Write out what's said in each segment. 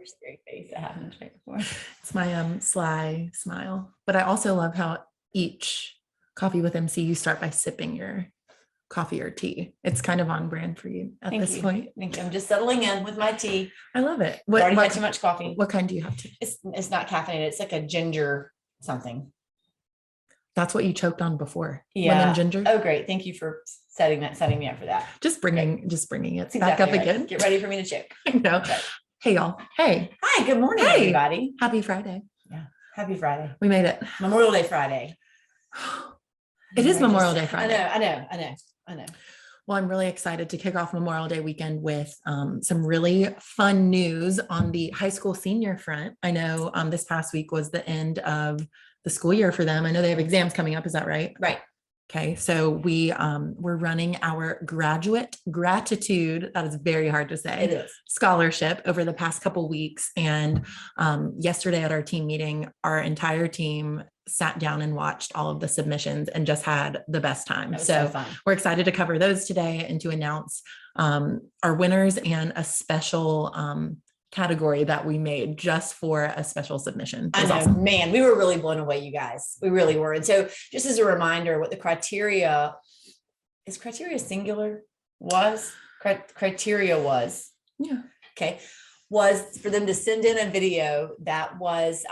scary face that happened right before. It's my sly smile. But I also love how each coffee with MC, you start by sipping your coffee or tea. It's kind of on brand for you at this point. Thank you. I'm just settling in with my tea. I love it. Already had too much coffee. What kind do you have? It's not caffeinated. It's like a ginger something. That's what you choked on before. Yeah. Lemon ginger. Oh, great. Thank you for setting me up for that. Just bringing it That's back up right. again. Get ready for me to choke. I know. Okay. Hey, y'all. Hey. Hi. Good morning, everybody. Happy Friday. Yeah. Happy Friday. We made it. Memorial Day Friday. It is Memorial Day Friday. I know. Well, I'm really excited to kick off Memorial Day weekend with some really fun news on the high school senior front. I know this past week was the end of the school year for them. I know they have exams coming up. Is that right? Right. Okay. So we're running our graduate gratitude. That is very hard to say. It is. Scholarship over the past couple weeks. And yesterday at our team meeting, our entire team sat down and watched all of the submissions and just had the best time. So fun. We're excited to cover those today and to announce our winners and a special category that we made just for a special submission. I know, awesome. Man, we were really blown away, you guys. We really were. And so just as a reminder, what the criteria is, criteria singular was? Criteria was. Yeah. Okay. Was for them to send in a video that was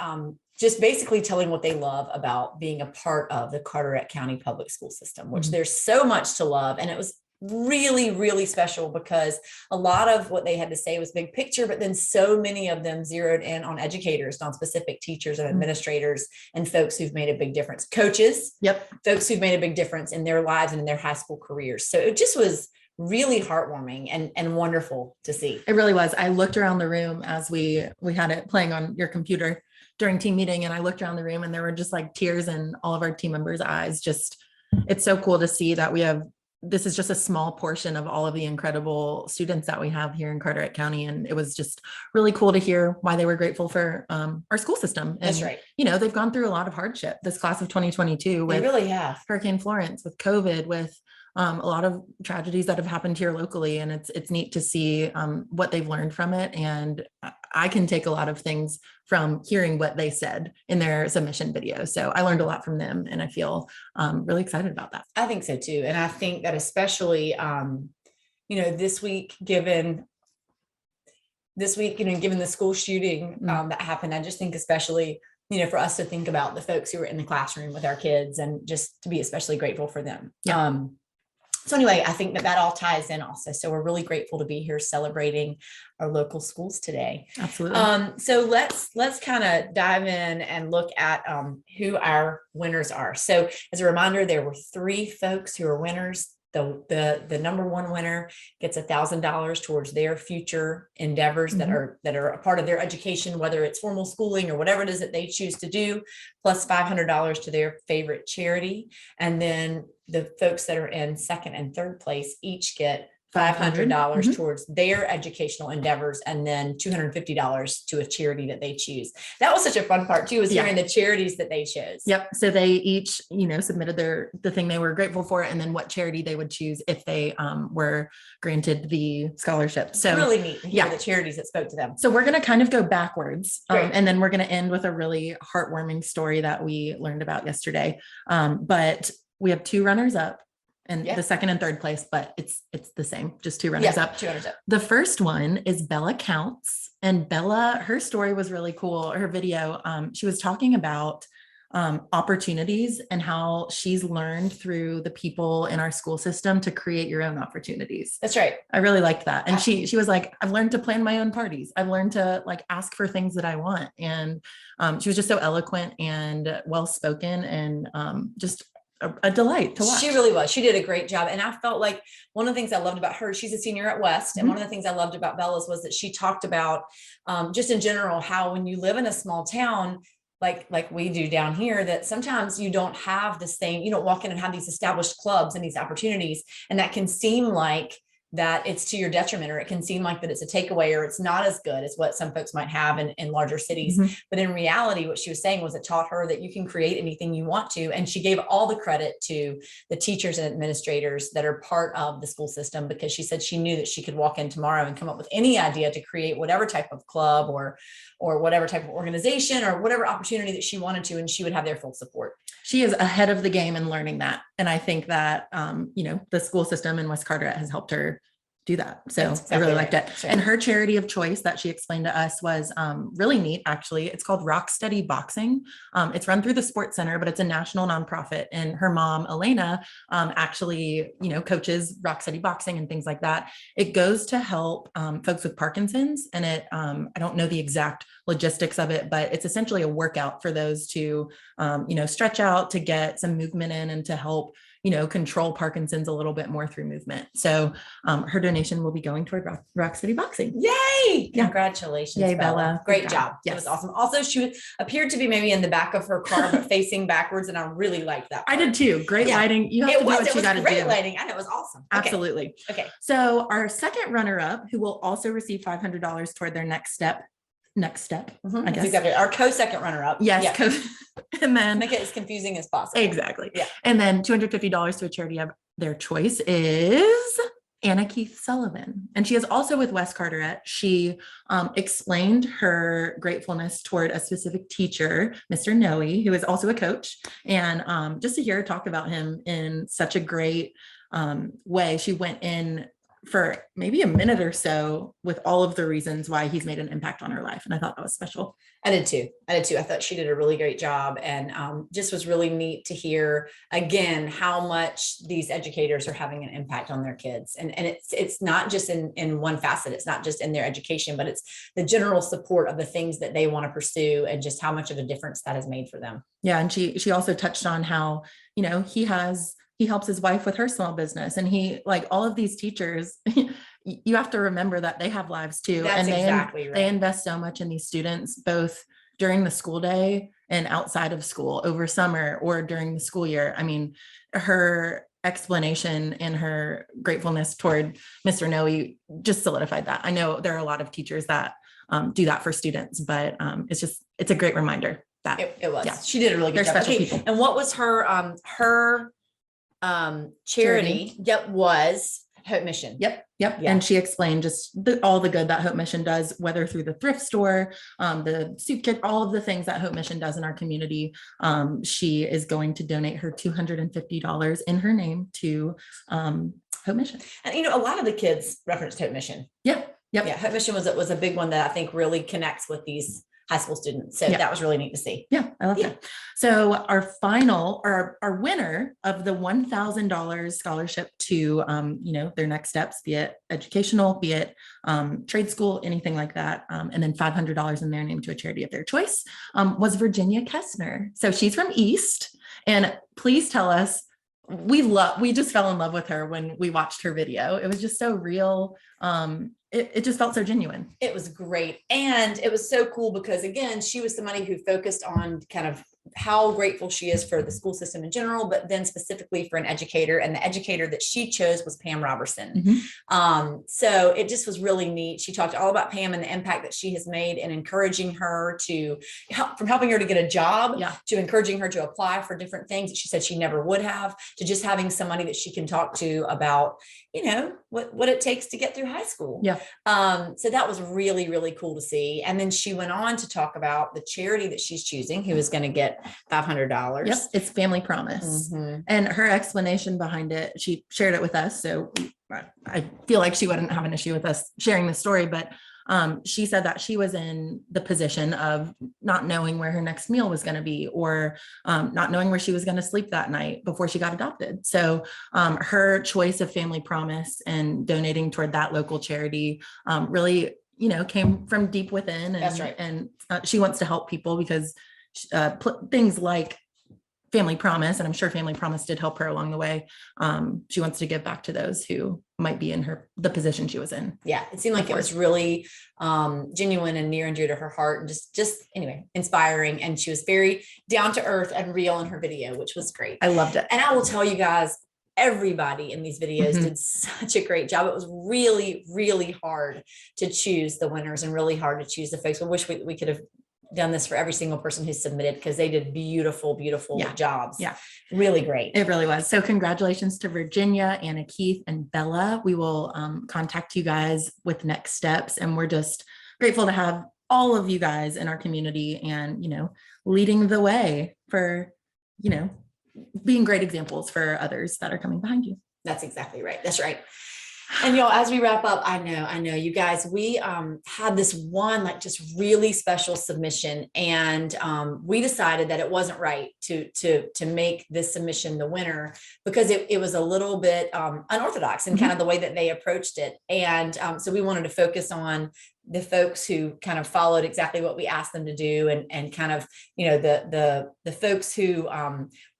just basically telling what they love about being a part of the Carteret County public school system, which there's so much to love. And it was really, really special because a lot of what they had to say was big picture, but then so many of them zeroed in on educators, on specific teachers and administrators and folks who've made a big difference, coaches, folks who've made a big difference in their lives and in their high school careers. So it just was really heartwarming and wonderful to see. It really was. I looked around the room as we had it playing on your computer during team meeting, and I looked around the room and there were just like tears in all of our team members' eyes. Just, it's so cool to see that this is just a small portion of all of the incredible students that we have here in Carteret County. And it was just really cool to hear why they were grateful for our school system. And, that's right. You know, they've gone through a lot of hardship, this class of 2022 with they really have. Hurricane Florence, with COVID, with a lot of tragedies that have happened here locally. And it's neat to see what they've learned from it. And I can take a lot of things from hearing what they said in their submission video. So I learned a lot from them and I feel really excited about that. I think so too. And I think that especially, this week, given the school shooting that happened, I just think especially, for us to think about the folks who were in the classroom with our kids and just to be especially grateful for them. Yeah. So anyway, I think that all ties in also. So we're really grateful to be here celebrating our local schools today. Absolutely. So let's kind of dive in and look at who our winners are. So as a reminder, there were 3 folks who are winners. The number one winner gets $1,000 towards their future endeavors that are a part of their education, whether it's formal schooling or whatever it is that they choose to do, plus $500 to their favorite charity. And then the folks that are in second and third place each get $500 towards their educational endeavors, and then $250 to a charity that they choose. That was such a fun part too, was hearing the charities that they chose. Yep. So they each, submitted the thing they were grateful for, and then what charity they would choose if they were granted the scholarship. So really neat to hear the charities that spoke to them. So we're going to kind of go backwards, and then we're going to end with a really heartwarming story that we learned about yesterday. But we have 2 runners up. And the second and third place, but it's the same, just 2 runners up. 2 runners up. The first one is Bella Counts, and Bella, her story was really cool. Her video, she was talking about opportunities and how she's learned through the people in our school system to create your own opportunities. That's right. I really liked that. And she was like, I've learned to plan my own parties. I've learned to ask for things that I want. And she was just so eloquent and well-spoken, and just a delight to watch. She really was. She did a great job. And I felt like one of the things I loved about her, she's a senior at West. And one of the things I loved about Bella's was that she talked about just in general, how when you live in a small town, like we do down here, that sometimes you don't have the same, you don't walk in and have these established clubs and these opportunities. And that can seem like that it's to your detriment, or it can seem like that it's a takeaway, or it's not as good as what some folks might have in larger cities. Mhm. But in reality, what she was saying was it taught her that you can create anything you want to. And she gave all the credit to the teachers and administrators that are part of the school system, because she said she knew that she could walk in tomorrow and come up with any idea to create whatever type of club or whatever type of organization or whatever opportunity that she wanted to, and she would have their full support. She is ahead of the game in learning that. And I think that, the school system in West Carteret has helped her do that. So Exactly I really right. liked it. Sure. And her charity of choice that she explained to us was really neat, actually. It's called Rock Steady Boxing. It's run through the Sports Center, but it's a national nonprofit. And her mom, Elena, actually, coaches Rock Steady Boxing and things like that. It goes to help folks with Parkinson's. And I don't know the exact logistics of it, but it's essentially a workout for those to, stretch out, to get some movement in, and to help control Parkinson's a little bit more through movement. So her donation will be going toward Rock City Boxing. Yay! Yeah. Congratulations, Yay, Bella. Bella. Great Good job. Yes. It was awesome. Also, she appeared to be maybe in the back of her car, but facing backwards, and I really liked that part. I did too. Great lighting. You have to do what you got to do. Great lighting. I know, it was awesome. Absolutely. Okay. So our second runner-up, who will also receive $500 toward their next step, Mm-hmm. I guess. Exactly. Our co-second runner-up. Yes. Yeah. And then make it as confusing as possible. Exactly. Yeah. And then $250 to a charity of their choice is Anna Keith Sullivan. And she is also with West Carteret. She explained her gratefulness toward a specific teacher, Mr. Noe, who is also a coach. And just to hear her talk about him in such a great way, she went in for maybe a minute or so with all of the reasons why he's made an impact on her life. And I thought that was special. I did too. I thought she did a really great job, and just was really neat to hear again how much these educators are having an impact on their kids. And it's not just in one facet. It's not just in their education, but it's the general support of the things that they want to pursue, and just how much of a difference that has made for them. Yeah. And she also touched on how, he helps his wife with her small business, and he, like all of these teachers, you have to remember that they have lives too. That's and exactly right. They invest so much in these students, both during the school day and outside of school, over summer or during the school year. I mean, her explanation and her gratefulness toward Mr. Noe just solidified that. I know there are a lot of teachers that do that for students, but it's a great reminder that it was. Yeah. She did a really good job. Special people. And what was her charity? Yep, was Hope Mission. Yep. Yeah. And she explained just all the good that Hope Mission does, whether through the thrift store, the soup kit, all of the things that Hope Mission does in our community. She is going to donate her $250 in her name to Hope Mission. And a lot of the kids referenced Hope Mission. Yep. Yeah, Hope Mission was a big one that I think really connects with these high school students. So that was really neat to see. Yeah, I love that. So our winner of the $1,000 scholarship to, their next steps, be it educational, be it trade school, anything like that. And then $500 in their name to a charity of their choice was Virginia Kessner. So she's from East, and please tell us, we just fell in love with her when we watched her video. It was just so real. It just felt so genuine. It was great. And it was so cool because, again, she was somebody who focused on kind of how grateful she is for the school system in general, but then specifically for an educator. And the educator that she chose was Pam Robertson. Mm-hmm. So it just was really neat. She talked all about Pam and the impact that she has made in encouraging her to help, from helping her to get a job, to encouraging her to apply for different things that she said she never would have, to just having somebody that she can talk to about, what it takes to get through high school. Yeah. So that was really, really cool to see. And then she went on to talk about the charity that she's choosing, who is going to get $500. Yep, it's Family Promise. Mm-hmm. And her explanation behind it, she shared it with us. So I feel like she wouldn't have an issue with us sharing the story, but she said that she was in the position of not knowing where her next meal was going to be, or not knowing where she was going to sleep that night before she got adopted. So her choice of Family Promise and donating toward that local charity really, came from deep within. And, That's right. And she wants to help people because things like Family Promise, and I'm sure Family Promise did help her along the way. She wants to give back to those who might be in the position she was in. Yeah, it seemed like it was really genuine and near and dear to her heart, and just anyway, inspiring. And she was very down to earth and real in her video, which was great. I loved it. And I will tell you guys, everybody in these videos did such a great job. It was really, really hard to choose the winners and really hard to choose the folks. I wish we could have done this for every single person who submitted, because they did beautiful, beautiful jobs. Yeah. Really great. It really was. So congratulations to Virginia, Anna, Keith, and Bella. We will contact you guys with next steps. And we're just grateful to have all of you guys in our community and, you know, leading the way for, you know, being great examples for others that are coming behind you. That's exactly right. That's right. And as we wrap up, I know you guys, we had this one like just really special submission, and we decided that it wasn't right to make this submission the winner, because it was a little bit unorthodox in kind of the way that they approached it. And so we wanted to focus on the folks who kind of followed exactly what we asked them to do, and kind of, you know, the folks who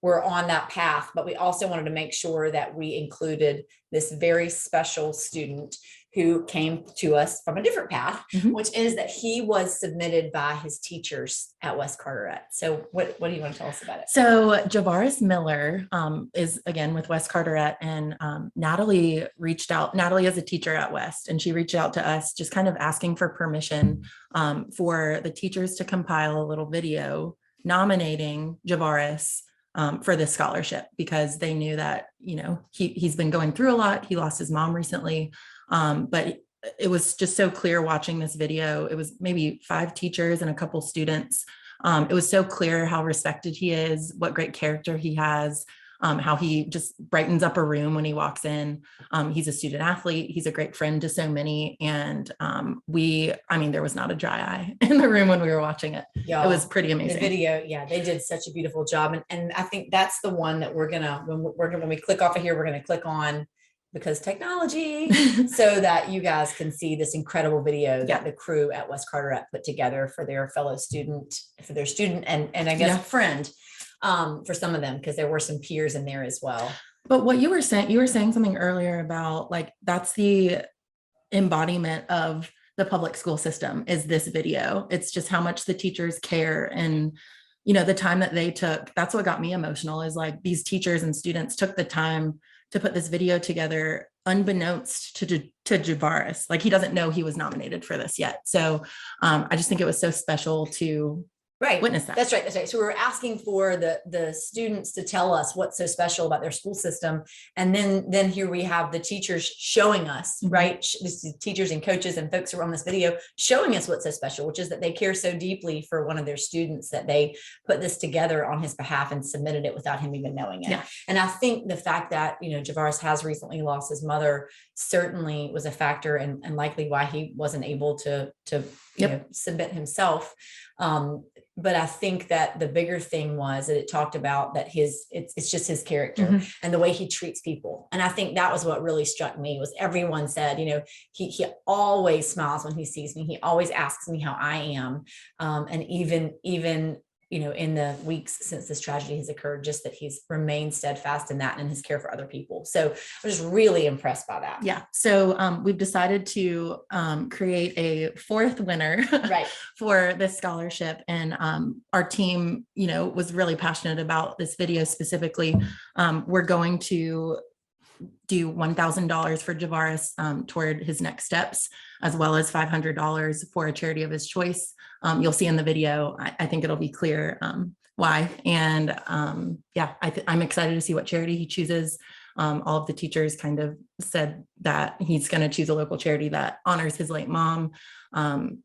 were on that path. But we also wanted to make sure that we included this very special student who came to us from a different path, which is that he was submitted by his teachers at West Carteret. So what do you want to tell us about it? So Javaris Miller is again with West Carteret, and Natalie reached out. Natalie is a teacher at West, and she reached out to us just kind of asking for permission for the teachers to compile a little video nominating Javaris for this scholarship, because they knew that, you know, he's been going through a lot. He lost his mom recently. But it was just so clear watching this video. It was maybe 5 teachers and a couple students. It was so clear how respected he is, what great character he has, how he just brightens up a room when he walks in. He's a student athlete. He's a great friend to so many. And there was not a dry eye in the room when we were watching it. It was pretty amazing. The video, they did such a beautiful job. And I think that's the one that when we click off of here, we're going to click on, because technology, so that you guys can see this incredible video that the crew at West Carteret put together for their fellow student, and I guess friend for some of them, because there were some peers in there as well. But what you were saying something earlier about, like, that's the embodiment of the public school system, is this video. It's just how much the teachers care, and, you know, the time that they took. That's what got me emotional, is like these teachers and students took the time to put this video together, unbeknownst to Javaris. Like, he doesn't know he was nominated for this yet. So I just think it was so special to witness that. That's right. So we were asking for the students to tell us what's so special about their school system. And then here we have the teachers showing us, right? This is teachers and coaches and folks who are on this video showing us what's so special, which is that they care so deeply for one of their students that they put this together on his behalf and submitted it without him even knowing it. Yeah. And I think the fact that, you know, Javaris has recently lost his mother certainly was a factor, and likely why he wasn't able to submit himself. But I think that the bigger thing was that it talked about that it's just his character and the way he treats people. And I think that was what really struck me, was everyone said, you know, he always smiles when he sees me. He always asks me how I am. And even, you know, in the weeks since this tragedy has occurred, just that he's remained steadfast in that and in his care for other people. So I was just really impressed by that. Yeah. So we've decided to create a 4th winner for this scholarship. And our team, you know, was really passionate about this video specifically. We're going to do $1,000 for Javaris toward his next steps, as well as $500 for a charity of his choice. You'll see in the video. I think it'll be clear why. And I'm excited to see what charity he chooses. All of the teachers kind of said that he's going to choose a local charity that honors his late mom.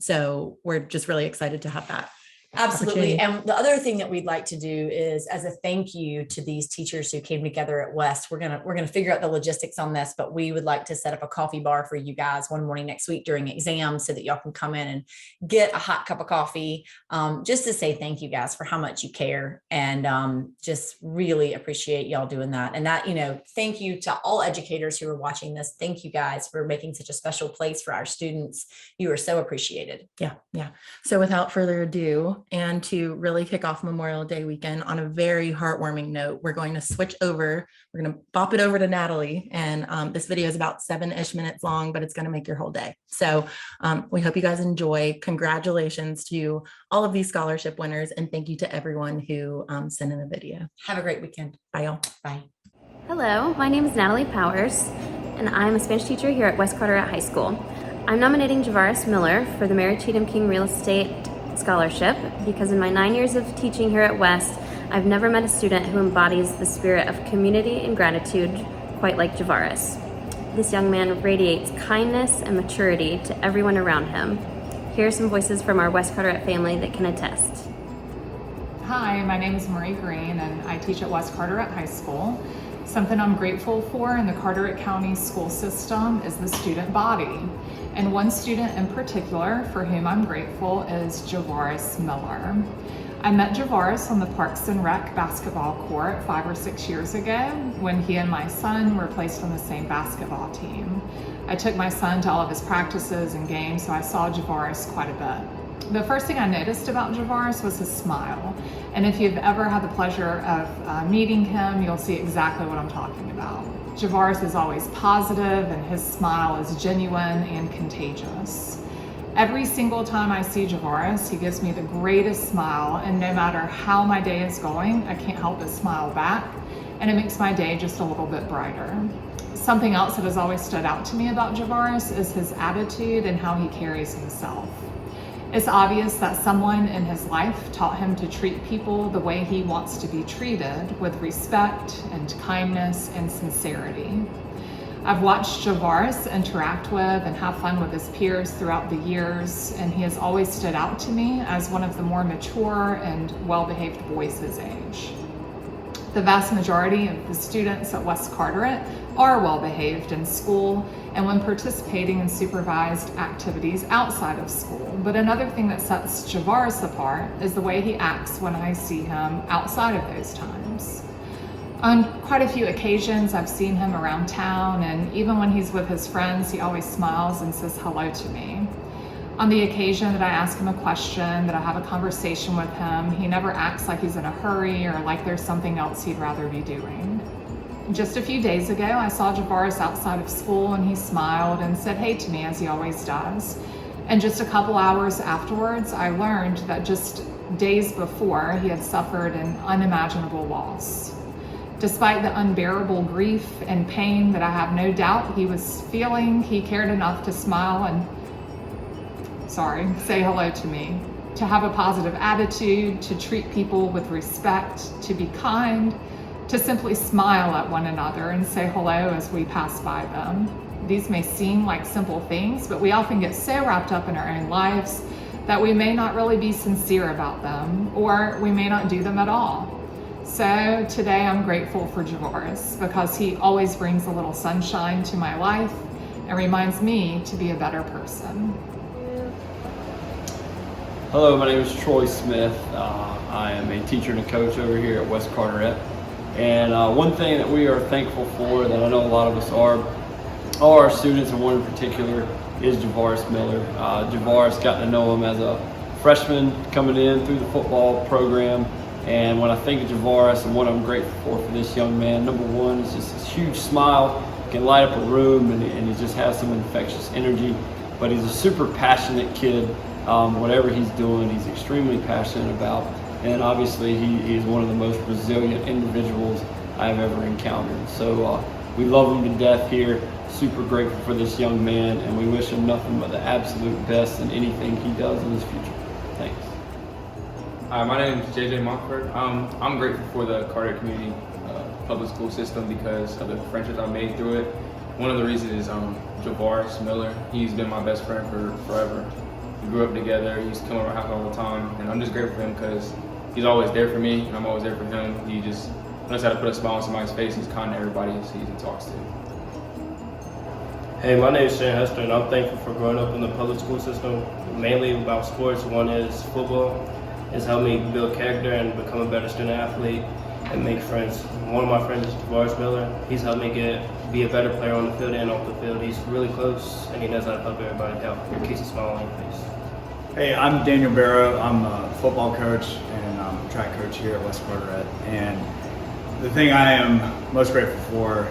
So we're just really excited to have that. Absolutely. And the other thing that we'd like to do is, as a thank you to these teachers who came together at West, we're gonna figure out the logistics on this, but we would like to set up a coffee bar for you guys one morning next week during exams, so that y'all can come in and get a hot cup of coffee, just to say thank you guys for how much you care, and just really appreciate y'all doing that. And that, you know, thank you to all educators who are watching this. Thank you guys for making such a special place for our students. You are so appreciated. Yeah. So without further ado, and to really kick off Memorial Day weekend on a very heartwarming note, we're going to switch over. We're going to bop it over to Natalie. And this video is about 7-ish minutes long, but it's going to make your whole day. So we hope you guys enjoy. Congratulations to all of these scholarship winners. And thank you to everyone who sent in a video. Have a great weekend. Bye, y'all. Bye. Hello, my name is Natalie Powers, and I'm a Spanish teacher here at West Carteret High School. I'm nominating Javaris Miller for the Mary Cheatham King Real Estate Scholarship because in my 9 years of teaching here at West, I've never met a student who embodies the spirit of community and gratitude quite like Javaris. This young man radiates kindness and maturity to everyone around him. Here are some voices from our West Carteret family that can attest. Hi, my name is Marie Green and I teach at West Carteret High School. Something I'm grateful for in the Carteret County school system is the student body. And one student in particular for whom I'm grateful is Javaris Miller. I met Javaris on the Parks and Rec basketball court 5 or 6 years ago when he and my son were placed on the same basketball team. I took my son to all of his practices and games, so I saw Javaris quite a bit. The first thing I noticed about Javaris was his smile. And if you've ever had the pleasure of meeting him, you'll see exactly what I'm talking about. Javaris is always positive and his smile is genuine and contagious. Every single time I see Javaris, he gives me the greatest smile, and no matter how my day is going, I can't help but smile back, and it makes my day just a little bit brighter. Something else that has always stood out to me about Javaris is his attitude and how he carries himself. It's obvious that someone in his life taught him to treat people the way he wants to be treated, with respect and kindness and sincerity. I've watched Javaris interact with and have fun with his peers throughout the years, and he has always stood out to me as one of the more mature and well-behaved boys his age. The vast majority of the students at West Carteret are well-behaved in school and when participating in supervised activities outside of school. But another thing that sets Javaris apart is the way he acts when I see him outside of those times. On quite a few occasions, I've seen him around town, and even when he's with his friends, he always smiles and says hello to me. On the occasion that I ask him a question, that I have a conversation with him, he never acts like he's in a hurry or like there's something else he'd rather be doing. Just a few days ago, I saw Javaris outside of school and he smiled and said hey to me as he always does. And just a couple hours afterwards, I learned that just days before, he had suffered an unimaginable loss. Despite the unbearable grief and pain that I have no doubt he was feeling, he cared enough to smile and say hello to me, to have a positive attitude, to treat people with respect, to be kind, to simply smile at one another and say hello as we pass by them. These may seem like simple things, but we often get so wrapped up in our own lives that we may not really be sincere about them, or we may not do them at all. So today I'm grateful for Javaris because he always brings a little sunshine to my life and reminds me to be a better person. Hello, my name is Troy Smith. I am a teacher and a coach over here at West Carteret. And one thing that we are thankful for, that I know a lot of us are, all our students, and one in particular, is Javaris Miller. Javaris, got to know him as a freshman coming in through the football program. And when I think of Javaris and what I'm grateful for this young man, number one is just this huge smile, can light up a room, and he just has some infectious energy. But he's a super passionate kid. Whatever he's doing, he's extremely passionate about. And obviously he is one of the most resilient individuals I've ever encountered. So we love him to death here, super grateful for this young man, and we wish him nothing but the absolute best in anything he does in his future. Thanks. Hi, my name is JJ Montford. I'm grateful for the Carteret Community Public School System because of the friendships I've made through it. One of the reasons is Javaris Miller. He's been my best friend for forever. We grew up together, he used to come over my house all the time, and I'm just grateful for him because he's always there for me, and I'm always there for him. He just knows how to put a smile on somebody's face. He's kind to everybody he sees and talks to. Hey, my name is Shane Hester, and I'm thankful for growing up in the public school system, mainly about sports. One is football. It's helped me build character and become a better student athlete and make friends. One of my friends is Javaris Miller. He's helped me be a better player on the field and off the field. He's really close, and he knows how to help everybody out. He keeps a smile on your face. Hey, I'm Daniel Barrow. I'm a football coach and I'm a track coach here at West Carteret. And the thing I am most grateful for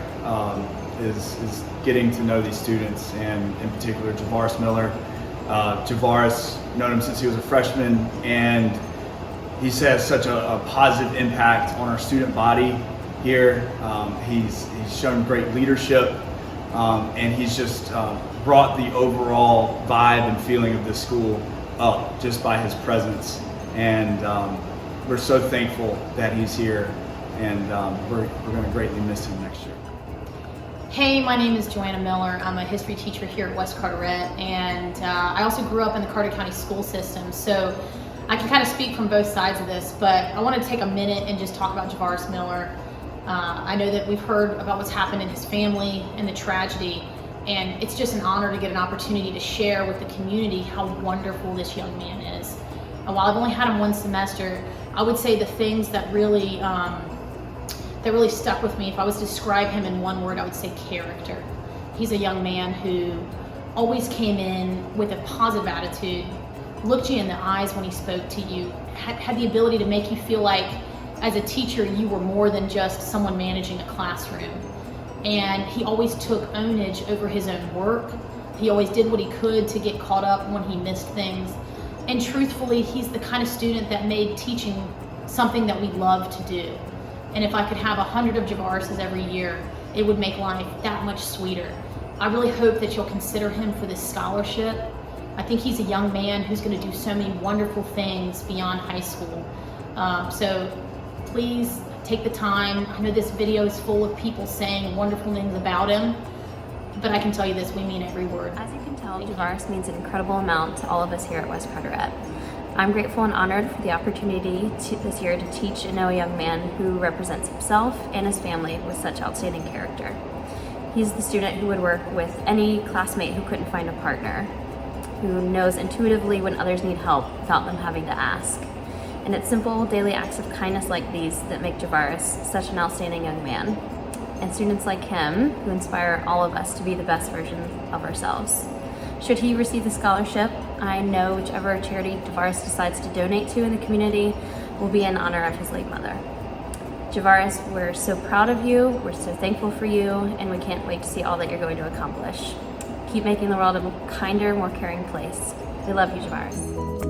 is getting to know these students, and in particular Javaris Miller. Javaris, known him since he was a freshman, and he's had such a positive impact on our student body. here. He's shown great leadership, and he's just brought the overall vibe and feeling of this school up just by his presence. And we're so thankful that he's here, and we're going to greatly miss him next year. Hey, my name is Joanna Miller. I'm a history teacher here at West Carteret, and I also grew up in the Carteret County school system, so I can kind of speak from both sides of this, but I want to take a minute and just talk about Javaris Miller. I know that we've heard about what's happened in his family and the tragedy, and it's just an honor to get an opportunity to share with the community how wonderful this young man is. And while I've only had him one semester, I would say the things that really stuck with me, if I was to describe him in one word, I would say character. He's a young man who always came in with a positive attitude, looked you in the eyes when he spoke to you, had the ability to make you feel like as a teacher you were more than just someone managing a classroom. And he always took ownage over his own work. He always did what he could to get caught up when he missed things. And truthfully, he's the kind of student that made teaching something that we love to do. And if I could have 100 of Javarises every year, it would make life that much sweeter. I really hope that you'll consider him for this scholarship. I think he's a young man who's going to do so many wonderful things beyond high school. So please take the time. I know this video is full of people saying wonderful things about him, but I can tell you this, we mean every word. As you can tell, Javaris means an incredible amount to all of us here at West Carteret. I'm grateful and honored for the opportunity this year to teach and know a young man who represents himself and his family with such outstanding character. He's the student who would work with any classmate who couldn't find a partner, who knows intuitively when others need help without them having to ask. And it's simple daily acts of kindness like these that make Javaris such an outstanding young man, and students like him who inspire all of us to be the best version of ourselves. Should he receive the scholarship, I know whichever charity Javaris decides to donate to in the community will be in honor of his late mother. Javaris, we're so proud of you, we're so thankful for you, and we can't wait to see all that you're going to accomplish. Keep making the world a kinder, more caring place. We love you, Javaris.